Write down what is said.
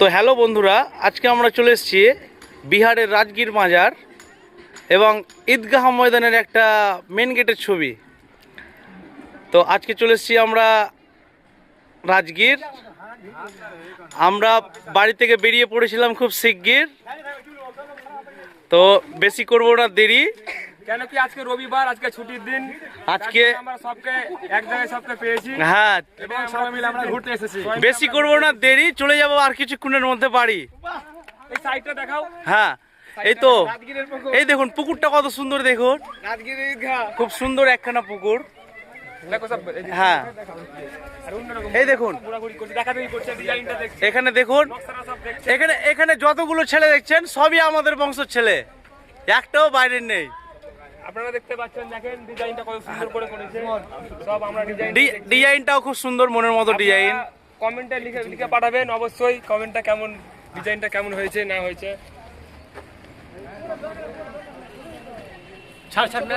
তো হ্যালো বন্ধুরা, আজকে আমরা চলে এসেছি বিহারের রাজগীর মাজার এবং ঈদগাহ ময়দানের একটা মেন গেটের ছবি। তো আজকে চলে এসেছি আমরা রাজগীর। আমরা বাড়ি থেকে বেরিয়ে পড়েছিলাম খুব শিগগির, তো বেশি করবো না দেরি, কেন কি আজকে রবিবার, আজকে ছুটির দিন। আজকে আমরা সবকে এক জায়গায় সবকে পেয়েছি। হ্যাঁ, এবং সবাই মিলে আমরা ঘুরতে এসেছি। বেশি করবো না দেরি, চলে যাবো আর কিছুক্ষণের মধ্যে বাড়ি। এই সাইডটা দেখাও। হ্যাঁ, এই তো, এই দেখুন পুকুরটা কত সুন্দর, দেখুন রাজগীরের ঈদগাহ খুব সুন্দর একখানা পুকুর। দেখো সব। হ্যাঁ, আর অন্যরকম এই দেখুন ঘোরাঘুরি করছে, দেখাদেখি করছে, ডিজাইনটা দেখছে, এখানে দেখুন, নকশাটা সব দেখছে। এখানে এখানে যতগুলো ছেলে দেখছেন সবই আমাদের বংশের ছেলে, একটাও বাইরের নেই। আপনারা দেখতে পাচ্ছেন, দেখেন ডিজাইনটা কত সুন্দর করে করেছে। সব আমরা ডিজাইন ডিজাইনটাও খুব সুন্দর, মনের মতো ডিজাইন। কমেন্টে লিখে লিখে পাঠাবেন অবশ্যই, কমেন্টটা কেমন, ডিজাইনটা কেমন হয়েছে না হয়েছে। ছাড় ছাড় না।